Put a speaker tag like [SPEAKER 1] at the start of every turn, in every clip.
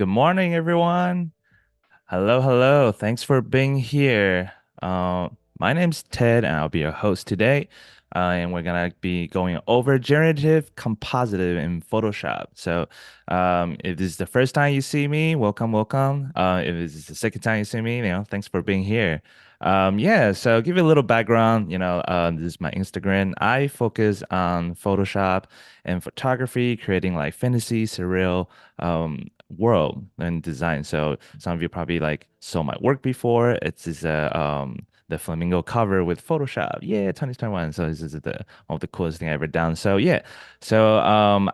[SPEAKER 1] Good morning, everyone. Hello, hello. Thanks for being here. My name's Ted, and I'll be your host today. And we're gonna be going over generative compositive in Photoshop. So, if this is the first time you see me, welcome, welcome. If this is the second time you see me, thanks for being here. Yeah, so give you a little background. This is my Instagram. I focus on Photoshop and photography, creating like fantasy, surreal, world and design. So some of you probably like saw my work before. It's this the flamingo cover with Photoshop. Yeah, 2021. So this is the one of the coolest thing I ever done. So yeah. So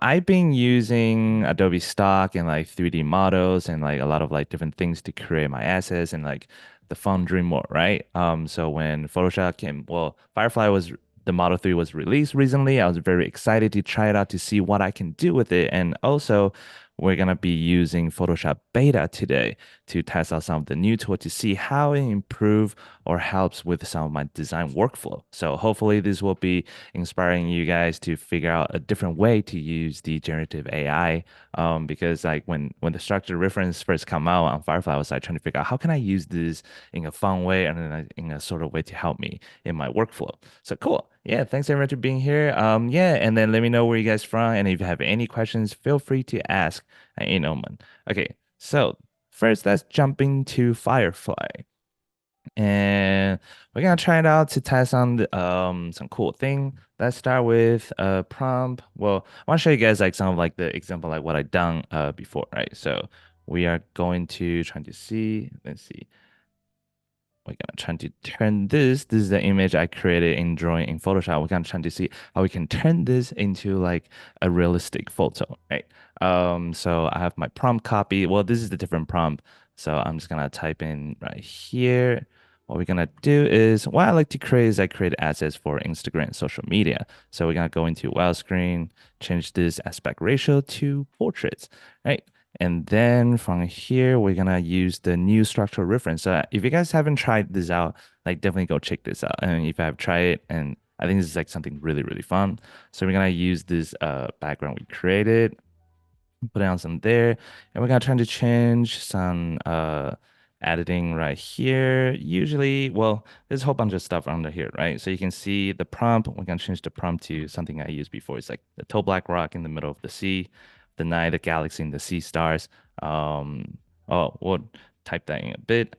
[SPEAKER 1] I've been using Adobe stock and like 3D models and like a lot of like different things to create my assets and like the fun dream more, right? So when Photoshop came, well, Firefly was the Model 3 was released recently. I was very excited to try it out to see what I can do with it. And also we're going to be using Photoshop Beta today to test out some of the new tools to see how it improves or helps with some of my design workflow. So hopefully this will be inspiring you guys to figure out a different way to use the generative AI. Because like when the structured reference first come out on Firefly, I was like trying to figure out how can I use this in a fun way and in a sort of way to help me in my workflow. So cool. Yeah, thanks everyone for being here. Yeah, and then let me know where you guys from, and if you have any questions, feel free to ask. Man. Okay, so first let's jump into Firefly, and we're gonna try it out to test on some cool thing. Let's start with prompt. Well, I want to show you guys like some of like the example like what I done before, right? So we are going to try to see. Let's see. We're gonna try to turn this. This is the image I created in drawing in Photoshop. We're gonna try to see how we can turn this into like a realistic photo, right? So I have my prompt copy. Well, this is the different prompt. So I'm just gonna type in right here. What we're gonna do is what I like to create is I create assets for Instagram and social media. So we're gonna go into widescreen, change this aspect ratio to portraits, right? And then from here, we're gonna use the new structural reference. So if you guys haven't tried this out, like definitely go check this out. And if I have tried it, and I think this is like something really, really fun. So we're gonna use this background we created, put down some there, and we're gonna try to change some editing right here. Usually, well, there's a whole bunch of stuff under here, right? So you can see the prompt. We're gonna change the prompt to something I used before. It's like the tall black rock in the middle of the sea, the night, the galaxy, and the sea stars. We'll type that in a bit.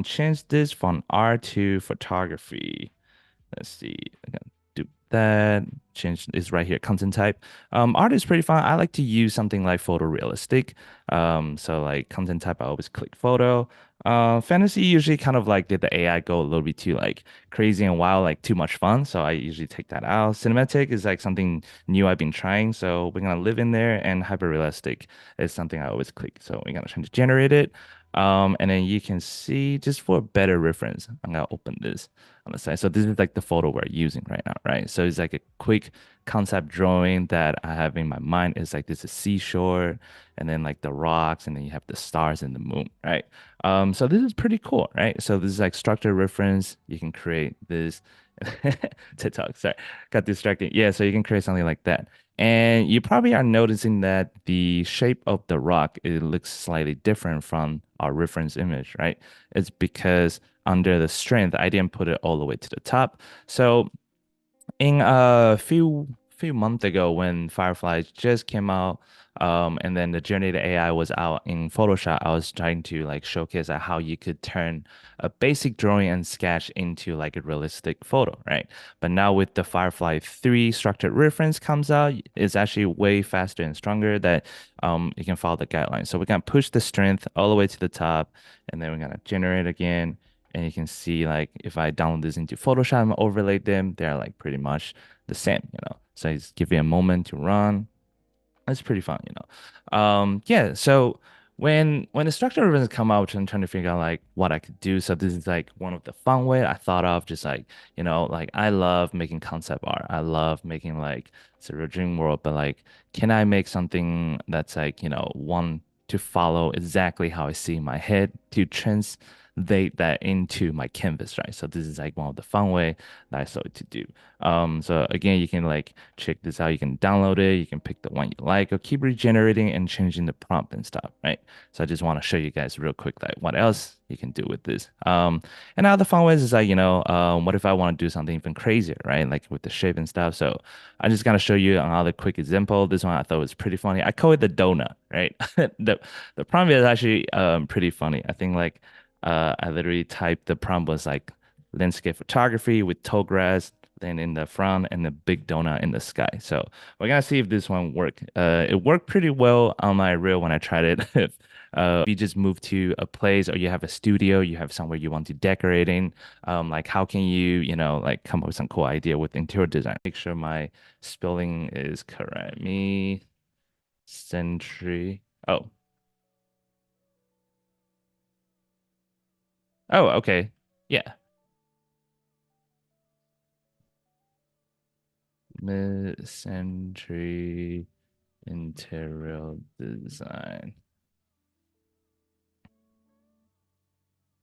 [SPEAKER 1] Change this from art to photography. Let's see. I can do that. Change is right here, content type. Art is pretty fun. I like to use something like photorealistic. So like content type, I always click photo. Fantasy usually kind of like did the AI go a little bit too like crazy and wild, like too much fun. So I usually take that out. Cinematic is like something new I've been trying. So we're gonna live in there, and hyper realistic is something I always click. So we're gonna try to generate it. And then you can see just for a better reference, I'm gonna open this on the side. So this is like the photo we're using right now, right? So it's like a quick concept drawing that I have in my mind. It's like this is seashore, and then like the rocks, and then you have the stars and the moon, right? So this is pretty cool, right? So this is like structured reference. You can create this TikTok. Sorry, got distracted. Yeah, so you can create something like that. And you probably are noticing that the shape of the rock, it looks slightly different from our reference image, right? It's because under the strength, I didn't put it all the way to the top. So in a few months ago when Firefly just came out, and then the generative AI was out in Photoshop, I was trying to like showcase how you could turn a basic drawing and sketch into like a realistic photo, right? But now with the Firefly 3 structured reference comes out, it's actually way faster and stronger that you can follow the guidelines. So we're gonna push the strength all the way to the top, and then we're gonna generate again. And you can see like if I download this into Photoshop and overlay them, they're like pretty much the same. So it's give it a moment to run. It's pretty fun. Yeah, so when the structural references come out, I'm trying to figure out like what I could do. So this is like one of the fun way I thought of, just like, like I love making concept art. I love making like surreal dream world, but like can I make something that's like, one to follow exactly how I see in my head to convey that into my canvas, right? So this is like one of the fun way that I started to do. So again, you can like check this out. You can download it. You can pick the one you like or keep regenerating and changing the prompt and stuff, right? So I just want to show you guys real quick like what else you can do with this. And other fun ways is like, what if I want to do something even crazier, right? Like with the shape and stuff. So I just gonna show you another quick example. This one I thought was pretty funny. I call it the donut, right? The prompt is actually pretty funny. I think like I literally typed the prompt was like landscape photography with tall grass, then in the front and the big donut in the sky. So we're gonna see if this one worked. It worked pretty well on my reel when I tried it. You just move to a place or you have a studio, you have somewhere you want to decorate in. Like how can you, like come up with some cool idea with interior design? Make sure my spelling is correct. Me century. Oh, oh, okay. Yeah. Mid-century interior design.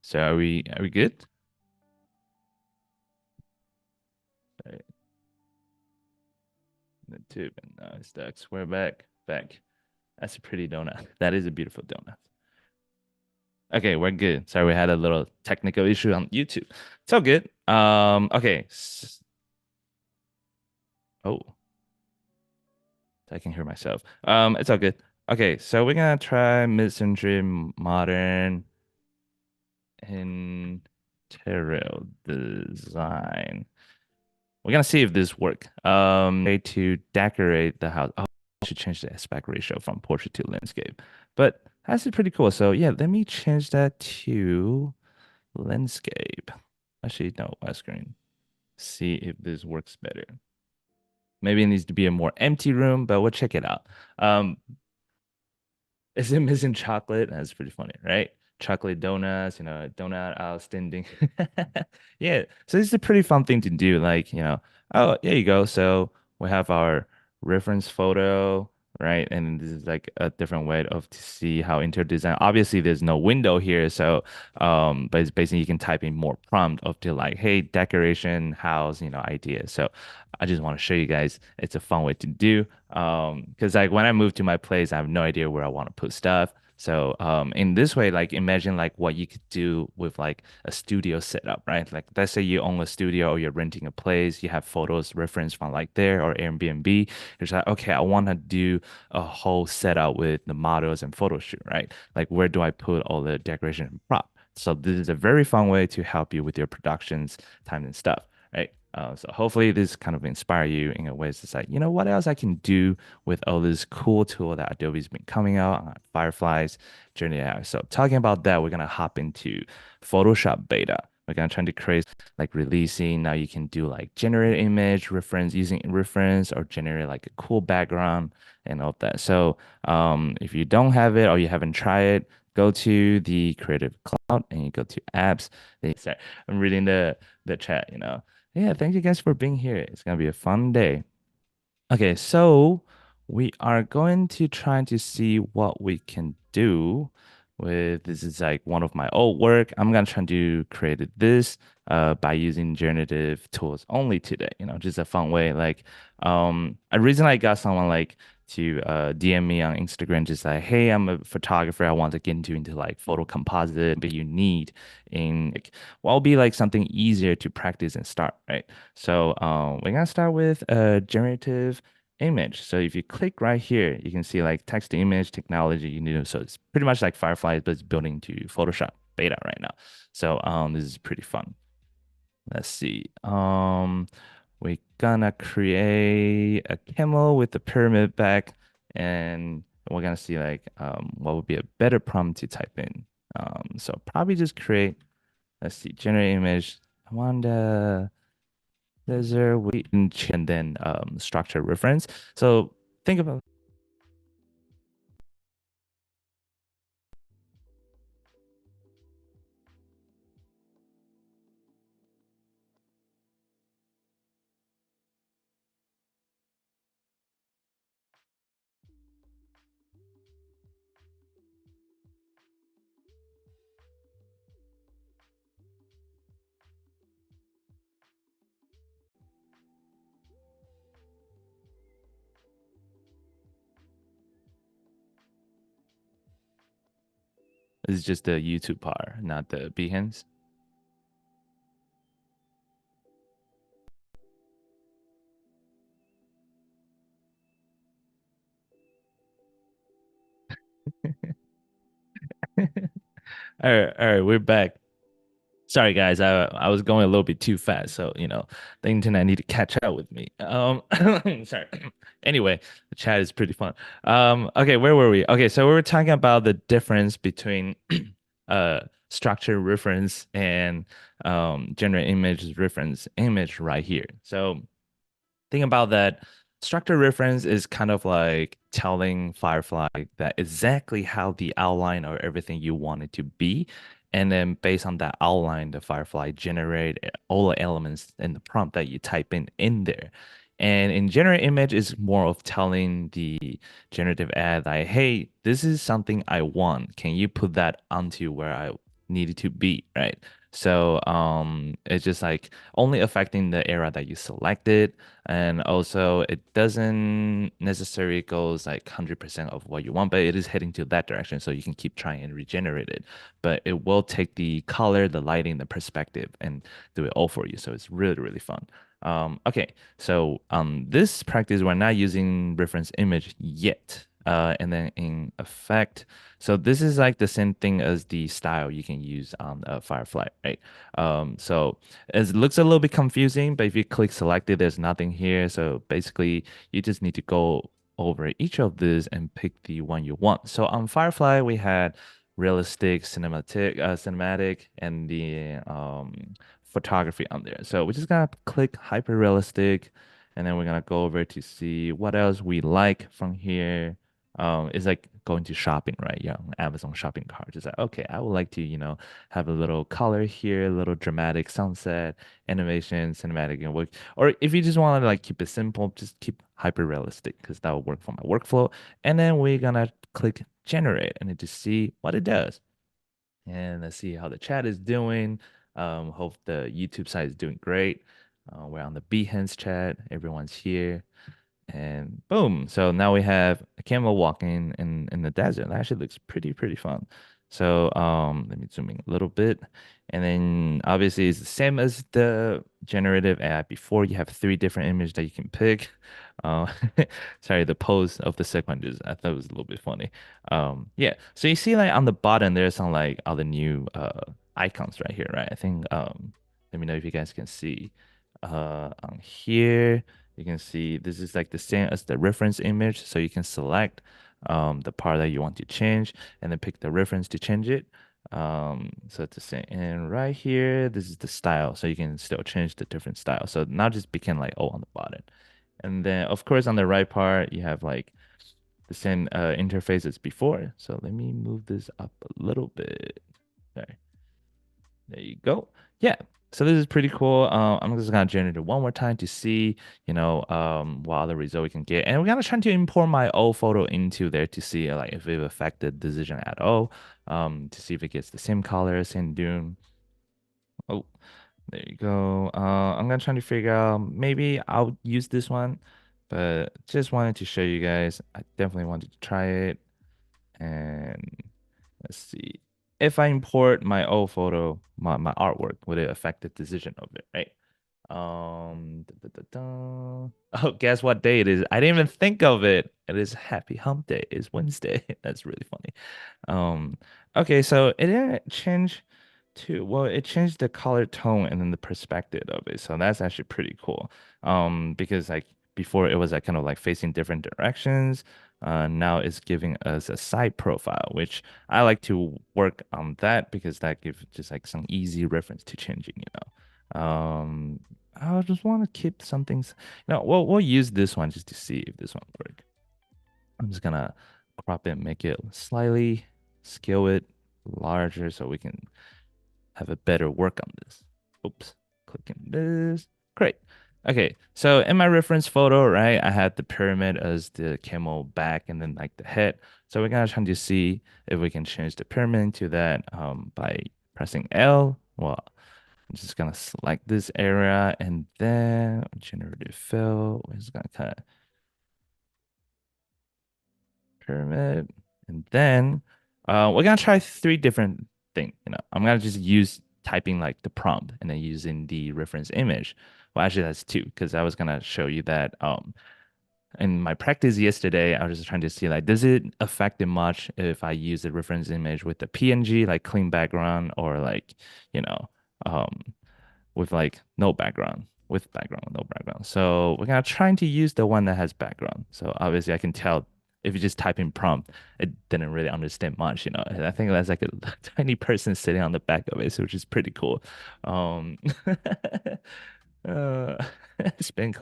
[SPEAKER 1] So are we good? Right. The tube and now it's the square back. That's a pretty donut. That is a beautiful donut. Okay, we're good. Sorry, we had a little technical issue on YouTube. It's all good. Okay. Oh, I can hear myself. It's all good. Okay, so we're gonna try mid-century modern interior design. We're gonna see if this work. Way to decorate the house. Oh, I should change the aspect ratio from portrait to landscape. But that's pretty cool. So yeah, let me change that to landscape. Actually, no, widescreen. See if this works better. Maybe it needs to be a more empty room, but we'll check it out. Is it missing chocolate? That's pretty funny, right? Chocolate donuts, donut outstanding. Yeah, so this is a pretty fun thing to do. Like, oh, there you go. So we have our reference photo, right? And this is like a different way of to see how interior design. Obviously, there's no window here, so but it's basically you can type in more prompt of to like, hey, decoration, house, ideas. So I just want to show you guys. It's a fun way to do. Because like when I move to my place, I have no idea where I want to put stuff. So in this way, like imagine like what you could do with like a studio setup, right? Like let's say you own a studio or you're renting a place, you have photos reference from like there or Airbnb. You're just like, okay, I want to do a whole setup with the models and photo shoot, right? Like where do I put all the decoration and prop? So this is a very fun way to help you with your productions, time and stuff, right? So hopefully this kind of inspire you in a way it's like, what else I can do with all this cool tool that Adobe's been coming out, Fireflies, Journey AI. So talking about that, we're gonna hop into Photoshop beta. We're gonna try to create like releasing. Now you can do like generate image reference using reference or generate like a cool background and all of that. So if you don't have it or you haven't tried it, go to the Creative Cloud and you go to apps. Sorry, I'm reading the chat, Yeah, thank you guys for being here. It's gonna be a fun day. Okay, so we are going to try to see what we can do with this is like one of my old work. I'm gonna try to create this by using generative tools only today, just a fun way. Like a reason I got someone like to DM me on Instagram, just like, hey, I'm a photographer. I want to get into like photo composite, but you need in like, what will be like something easier to practice and start, right? So we're gonna start with generative image. So if you click right here, you can see like text to image technology you need. So it's pretty much like Firefly, but it's building to Photoshop beta right now. So this is pretty fun. Let's see. We're gonna create a camel with the pyramid back, and we're gonna see like what would be a better prompt to type in. So probably just create, let's see, generate image. I want desert we and then structure reference. So think about It's just the YouTube part, not the Behance. All right, we're back. Sorry, guys. I was going a little bit too fast, so the internet need to catch up with me. Sorry. Anyway, the chat is pretty fun. Okay, where were we? Okay, so we were talking about the difference between structure reference and generate image reference image right here. So think about that. Structure reference is kind of like telling Firefly that exactly how the outline or everything you want it to be. And then based on that outline, the Firefly generate all the elements in the prompt that you type in there. And in generate image is more of telling the generative ad like, hey, this is something I want. Can you put that onto where I need it to be, right? So it's just like only affecting the area that you selected, and also it doesn't necessarily goes like 100% of what you want, but it is heading to that direction, so you can keep trying and regenerate it. But it will take the color, the lighting, the perspective, and do it all for you. So it's really, really fun. Okay, so this practice, we're not using reference image yet. And then in effect, so this is like the same thing as the style you can use on Firefly, right? So it looks a little bit confusing, but if you click selected, there's nothing here. So basically, you just need to go over each of these and pick the one you want. So on Firefly, we had realistic, cinematic, and the photography on there. So we're just gonna click hyper realistic, and then we're gonna go over to see what else we like from here. It's like going to shopping, right? Yeah, on Amazon shopping cart. It's like, okay, I would like to, have a little color here, a little dramatic sunset, animation, cinematic, and work. Or if you just want to like keep it simple, just keep hyper realistic because that will work for my workflow. And then we're gonna click generate and then to see what it does. And let's see how the chat is doing. Hope the YouTube side is doing great. We're on the Behance chat. Everyone's here. And boom. So now we have a camel walking in the desert. That actually looks pretty fun. So let me zoom in a little bit. And then obviously it's the same as the generative AI before. You have three different images that you can pick. Uh, sorry, the pose of the sequences. I thought it was a little bit funny. Yeah. So you see like on the bottom there's some like other new icons right here, right? I think let me know if you guys can see on here. You can see this is like the same as the reference image. So you can select the part that you want to change and then pick the reference to change it. So it's the same. And right here, this is the style. So you can still change the different style. So now just became like all on the bottom. And then of course on the right part, you have like the same interface as before. So let me move this up a little bit. Sorry. There you go. Yeah. So this is pretty cool. I'm just gonna generate it one more time to see, what other result we can get. And we're gonna try to import my old photo into there to see like if it affected the decision at all. To see if it gets the same color, same doom. Oh, there you go. I'm gonna try to figure out maybe I'll use this one, but just wanted to show you guys. I definitely wanted to try it. And let's see. If I import my old photo, my artwork, would it affect the decision of it, right? Da, da, da, da. Oh, guess what day it is? I didn't even think of it. It is Happy Hump Day. It's Wednesday. That's really funny. Um, okay, so it didn't change well, it changed the color tone and then the perspective of it. So that's actually pretty cool. Because like before it was like kind of like facing different directions. Now it's giving us a side profile, which I like to work on that because that gives just like some easy reference to changing. I just want to keep some things. We'll use this one just to see if this one work. I'm just gonna crop it, make it slightly, scale it larger so we can have a better work on this. Oops, clicking this. Great. Okay, so in my reference photo, right, I had the pyramid as the camel back and then like the head. So we're gonna try to see if we can change the pyramid to that by pressing L. Well, I'm just gonna select this area and then generative fill. We're just gonna kind of pyramid and then We're gonna try three different things. I'm gonna just use typing like the prompt and then using the reference image. Well, actually, that's two because I was gonna show you that. In my practice yesterday, I was just trying to see like, does it affect it much if I use the reference image with the PNG, like clean background, or like, you know, um, with like no background, with background, no background. So we're gonna trying to use the one that has background. So obviously I can tell if you just type in prompt, it didn't really understand much. And I think that's like a tiny person sitting on the back of it, so which is pretty cool. Um, uh, spin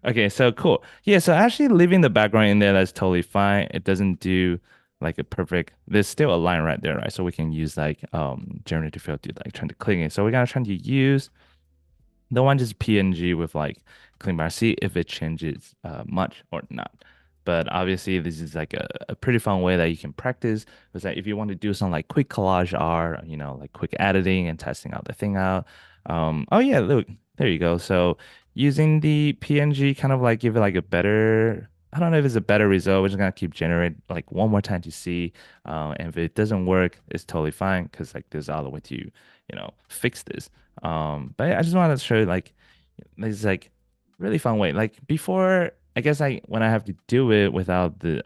[SPEAKER 1] Okay, so cool. Yeah, so actually leaving the background in there, that's totally fine. It doesn't do like a perfect, there's still a line right there, right? So we can use like generative fill to like trying to click it. So we're gonna try to use the one just PNG with like clean bar, see if it changes much or not. But obviously, this is like a pretty fun way that you can practice. Because like if you want to do some like quick collage art, like quick editing and testing out the thing out. Oh yeah, look, there you go. So using the PNG kind of like give it like a better, I don't know if it's a better result. We're just gonna keep generate like one more time to see. And if it doesn't work, it's totally fine because like there's other way to, fix this. But yeah, I just wanted to show you like this like really fun way. Like before, I guess I when I have to do it without the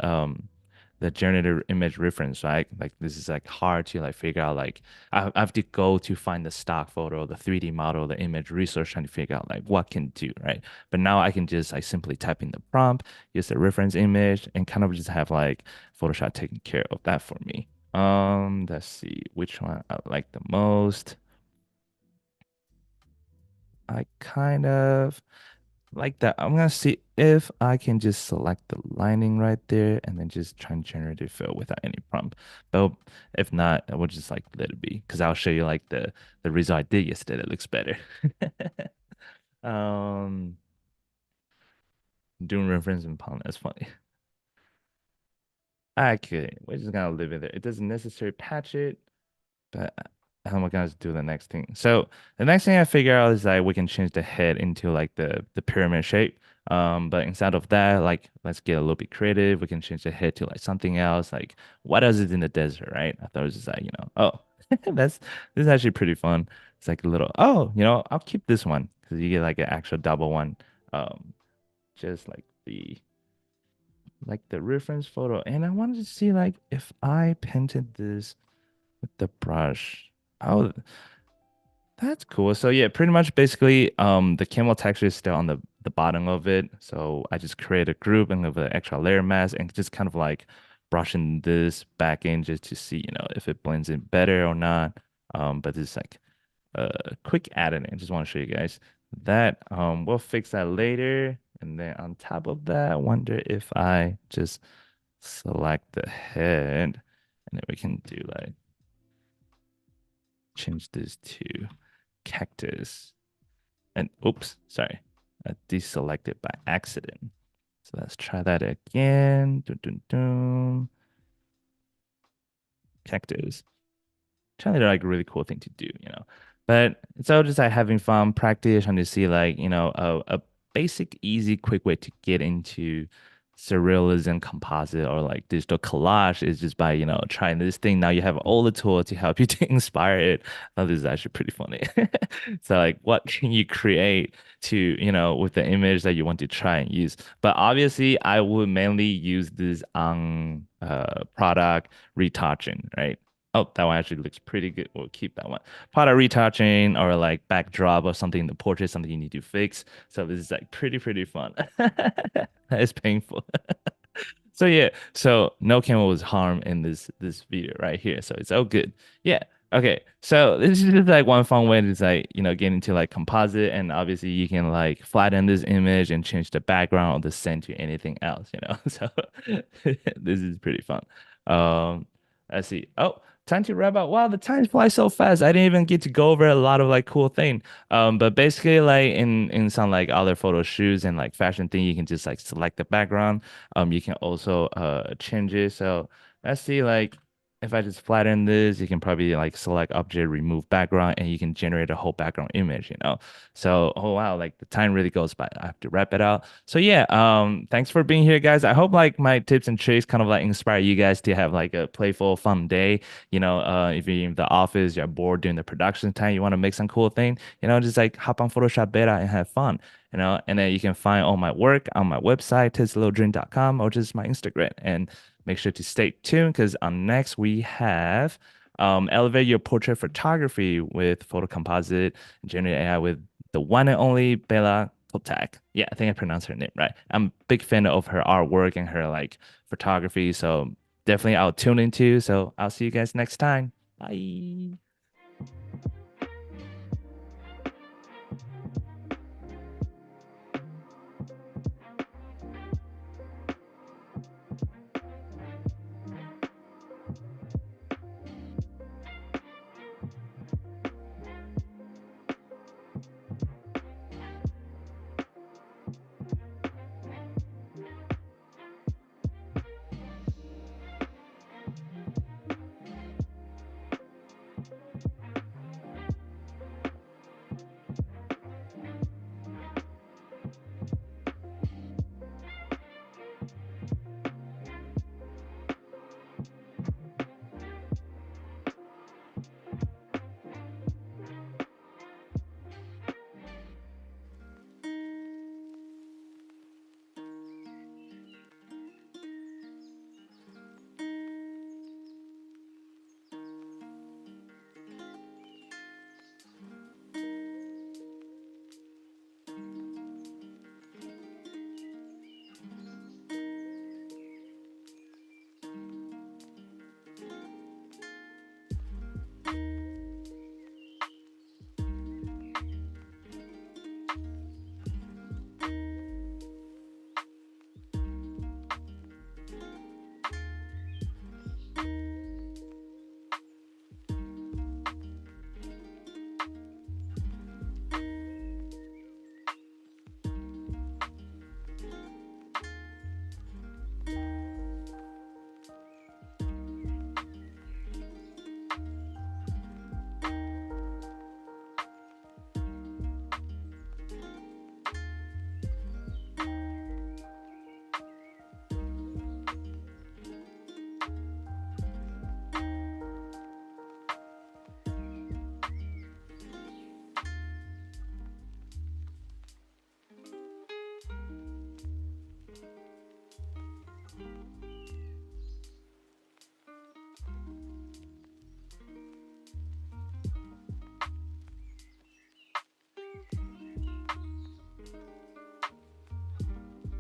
[SPEAKER 1] generative image reference, right? Like this is like hard to like figure out like I have to go to find the stock photo, the 3D model, the image research trying to figure out like what can do, right? But now I can just like simply type in the prompt, use the reference image, and kind of just have like Photoshop taking care of that for me. Let's see which one I like the most. I kind of like that. I'm gonna see if I can just select the lining right there and then just try and generative fill without any prompt. But if not, I will just like let it be because I'll show you like the result I did yesterday that looks better. Um, doing reference and palm, that's funny. Okay, we're just gonna leave it there. It doesn't necessarily patch it. But how am I gonna do the next thing? So the next thing I figure out is like we can change the head into like the pyramid shape. But instead of that, like let's get a little bit creative. We can change the head to like something else. Like what does it in the desert, right? I thought it was just like, oh, that's this is actually pretty fun. It's like a little, oh, I'll keep this one because you get like an actual double one. Um, just like the reference photo. And I wanted to see like if I painted this with the brush. Oh, that's cool. So yeah, pretty much basically the camel texture is still on the bottom of it. So I just create a group and have an extra layer mask and just kind of like brushing this back in just to see, if it blends in better or not. But it's like a quick add-in. I just want to show you guys that. We'll fix that later. And then on top of that, I wonder if I just select the head and then we can do like change this to cactus. And oops, sorry, I deselected by accident. So let's try that again. Dun, dun, dun. Cactus. Trying to like really cool thing to do. But it's all just like having fun, practice, trying to see like, a basic, easy, quick way to get into surrealism, composite, or like digital collage is just by, trying this thing. Now you have all the tools to help you to inspire it. I thought this is actually pretty funny. So like what can you create to, with the image that you want to try and use? But obviously I would mainly use this on product retouching, right? Oh, that one actually looks pretty good. We'll keep that one. Part of retouching or like backdrop or something in the portrait, something you need to fix. So this is like pretty fun. It's painful. So yeah, so no camel was harmed in this video right here. So it's all good. Yeah. Okay. So this is just like one fun way to like, get into like composite and obviously you can like flatten this image and change the background or the scene to anything else. So this is pretty fun. Let's see. Oh, time to wrap up. Wow, the time flies so fast. I didn't even get to go over a lot of like cool thing. But basically like in some like other photo shoots and like fashion thing, you can just like select the background. You can also change it. So let's see like if I just flatten this, you can probably like select object, remove background, and you can generate a whole background image, you know? So, oh wow, like the time really goes by. I have to wrap it out. So yeah, thanks for being here, guys. I hope like my tips and tricks kind of like inspire you guys to have like a playful, fun day. If you're in the office, you're bored during the production time, you want to make some cool thing, just like hop on Photoshop Beta and have fun. And then you can find all my work on my website, tizlilldream.com, or just my Instagram. And make sure to stay tuned because on next we have elevate your portrait photography with photo composite, generative AI with the one and only Bella Kotak. Yeah, I think I pronounced her name right. I'm a big fan of her artwork and her like photography. So definitely I'll tune into. So I'll see you guys next time. Bye.